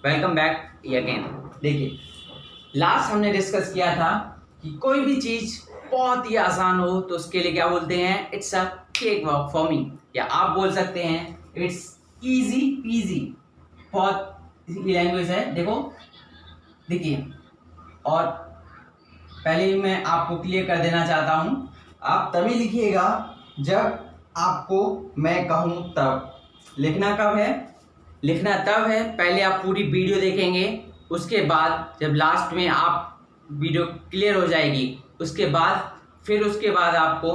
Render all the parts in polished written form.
Welcome back again. देखिए, last हमने discuss किया था कि कोई भी चीज़ बहुत ही आसान हो तो उसके लिए क्या बोलते हैं, it's a cake walk for me, या आप बोल सकते हैं इट्स इजी पीजी। बहुत लैंग्वेज है, देखो देखिए। और पहले ही मैं आपको क्लियर कर देना चाहता हूँ, आप तभी लिखिएगा जब आपको मैं कहूँ तब। लिखना कब है? लिखना तब है पहले आप पूरी वीडियो देखेंगे, उसके बाद जब लास्ट में आप वीडियो क्लियर हो जाएगी उसके बाद आपको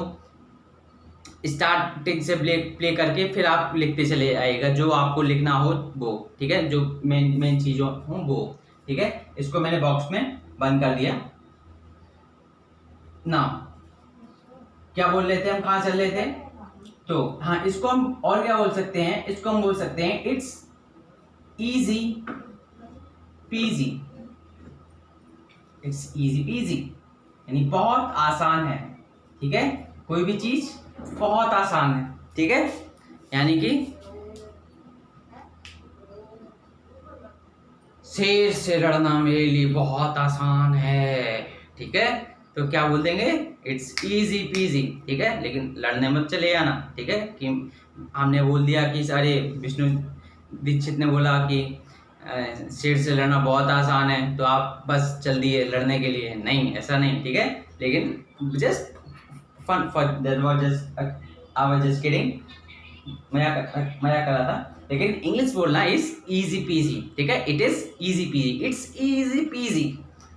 स्टार्टिंग से प्ले करके फिर आप लिखते चले आएगा जो आपको लिखना हो वो, ठीक है, जो मेन चीज़ों हो वो, ठीक है। इसको मैंने बॉक्स में बंद कर दिया ना। क्या बोल रहे थे हम, कहाँ चल रहे थे? तो हाँ, इसको हम और क्या बोल सकते हैं, इसको हम बोल सकते हैं it's easy PG. It's easy PG यानी बहुत आसान है, ठीक है। कोई भी चीज बहुत आसान है, ठीक है, यानी कि शेर से लड़ना मेरे लिए बहुत आसान है, ठीक है। तो क्या बोल देंगे, इट्स इजी पीजी, ठीक है। लेकिन लड़ने मत चले आना, ठीक है, कि हमने बोल दिया कि सारे विष्णु दीक्षित ने बोला कि शेर से लड़ना बहुत आसान है तो आप बस चल दिए लड़ने के लिए, नहीं, ऐसा नहीं, ठीक है। लेकिन just fun for that was just I was just kidding, मजाक कर रहा था। लेकिन इंग्लिश बोलना इज इजी पीजी, ठीक है। It is easy PG, it's easy PG,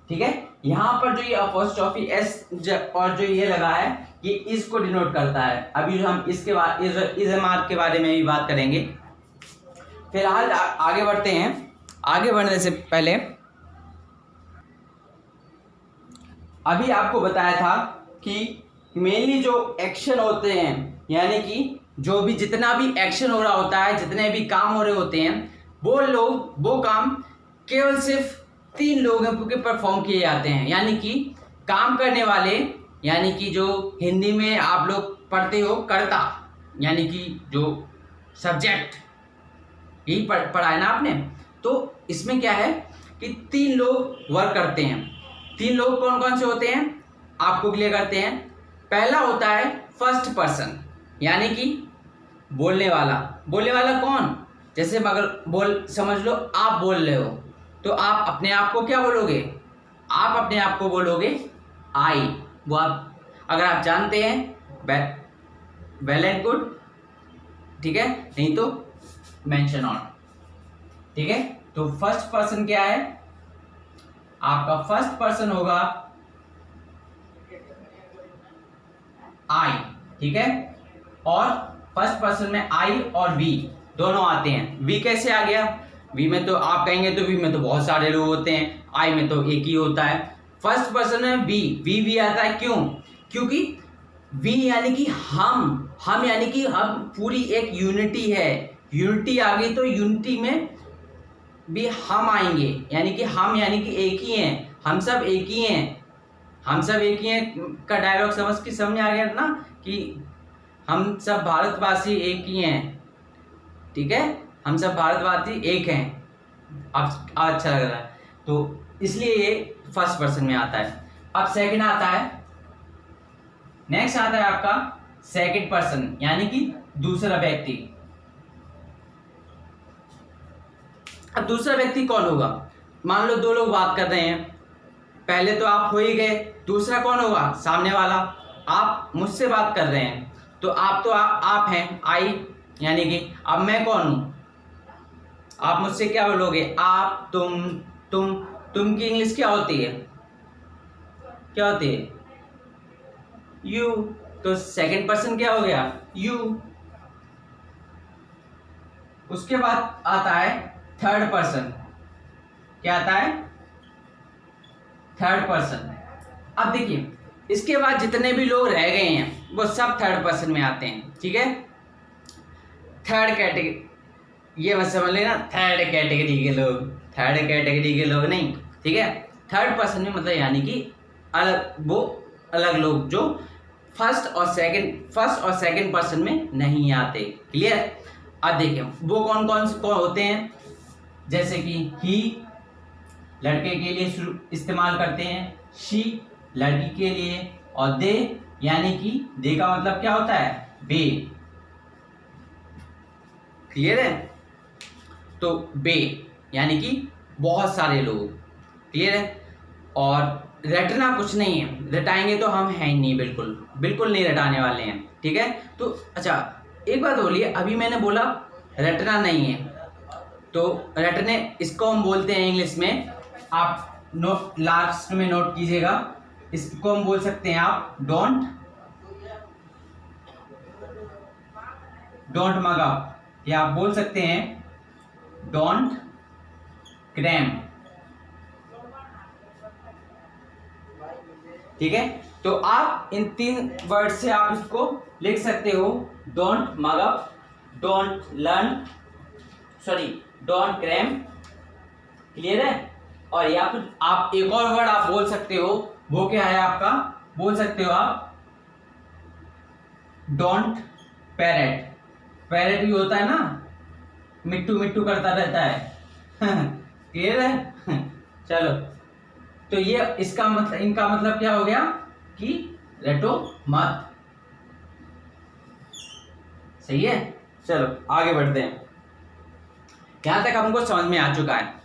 ठीक है। यहाँ पर जो ये अपोस्ट्रोफी एस और जो ये लगा है ये इसको डिनोट करता है। अभी जो हम इसके बाद इस मार्क के बारे में भी बात करेंगे। फिलहाल आगे बढ़ते हैं। आगे बढ़ने से पहले अभी आपको बताया था कि मेनली जो एक्शन होते हैं, यानी कि जो भी जितना भी एक्शन हो रहा होता है, जितने भी काम हो रहे होते हैं, वो काम केवल सिर्फ 3 लोगों के परफॉर्म किए जाते हैं। यानी कि काम करने वाले, यानी कि जो हिंदी में आप लोग पढ़ते हो कर्ता, यानी कि जो सब्जेक्ट, यही पढ़ा है ना आपने। तो इसमें क्या है कि 3 लोग वर्क करते हैं। 3 लोग कौन कौन से होते हैं आपको क्लियर करते हैं। पहला होता है फर्स्ट पर्सन, यानी कि बोलने वाला कौन? जैसे अगर समझ लो आप बोल रहे हो तो आप अपने आप को क्या बोलोगे? आप अपने आप को बोलोगे आई। वो आप अगर आप जानते हैं वेल एंड गुड, ठीक है, नहीं तो मेंशन ऑन, ठीक है। तो फर्स्ट पर्सन क्या है आपका? फर्स्ट पर्सन होगा आई, ठीक है। और फर्स्ट पर्सन में आई और वी दोनों आते हैं। वी कैसे आ गया? वी में तो आप कहेंगे तो वी में तो बहुत सारे लोग होते हैं, आई में तो एक ही होता है। फर्स्ट पर्सन में वी आता है, क्यों? क्योंकि वी यानी कि हम यानी कि हम पूरी एक यूनिटी है। यूनिटी आ गई तो यूनिटी में भी हम आएंगे, यानी कि हम यानी कि एक ही हैं, हम सब एक ही हैं, हम सब एक ही हैं का डायलॉग समझ में आ गया ना, कि हम सब भारतवासी एक ही हैं, ठीक है, हम सब भारतवासी एक हैं। अब अच्छा लग रहा है, तो इसलिए ये फर्स्ट पर्सन में आता है। अब सेकंड आता है, नेक्स्ट आता है आपका सेकंड पर्सन, यानी कि दूसरा व्यक्ति। अब दूसरा व्यक्ति कौन होगा? मान लो 2 लोग बात कर रहे हैं, पहले तो आप हो ही गए, दूसरा कौन होगा? सामने वाला। आप मुझसे बात कर रहे हैं तो आप हैं आई, यानी कि अब मैं कौन हूं? आप मुझसे क्या बोलोगे? आप, तुम की इंग्लिश क्या होती है? क्या होती है? यू। तो सेकंड पर्सन क्या हो गया? यू। उसके बाद आता है थर्ड पर्सन। क्या आता है? Third person. अब देखिए, इसके बाद जितने भी लोग रह गए हैं वो सब थर्ड पर्सन में आते हैं, ठीक है। थर्ड कैटेगरी, ये बस समझ लेना, थर्ड कैटेगरी के लोग नहीं, ठीक है। थर्ड पर्सन में मतलब यानी कि अलग लोग जो फर्स्ट और सेकंड पर्सन में नहीं आते, क्लियर। अब देखिए वो कौन होते हैं? जैसे कि ही लड़के के लिए इस्तेमाल करते हैं, शी लड़की के लिए, और दे यानी कि दे का मतलब क्या होता है, बे। क्लियर है? तो बे यानी कि बहुत सारे लोग। क्लियर है? और रटना कुछ नहीं है, रटाएंगे तो हम हैं ही नहीं, बिल्कुल बिल्कुल नहीं रटाने वाले हैं। ठीक है? तो अच्छा एक बात बोलिए, अभी मैंने बोला रटना नहीं है, तो रटने इसको हम बोलते हैं इंग्लिश में, आप नोट लास्ट में नोट कीजिएगा, इसको हम बोल सकते हैं आप डोंट मग अप, या आप बोल सकते हैं डोंट क्रैम। ठीक है? तो आप इन 3 वर्ड से आप इसको लिख सकते हो, don't mug up, don't cram. Clear है? और या फिर आप एक और वर्ड आप बोल सकते हो, वो क्या है आपका, बोल सकते हो आप डोंट पैरेट। पैरेट भी होता है ना, मिट्टू मिट्टू करता रहता है। क्लियर है? चलो, तो ये इसका मतलब, इनका मतलब क्या हो गया कि रटो मत। सही है? चलो आगे बढ़ते हैं। यहां तक हमको समझ में आ चुका है।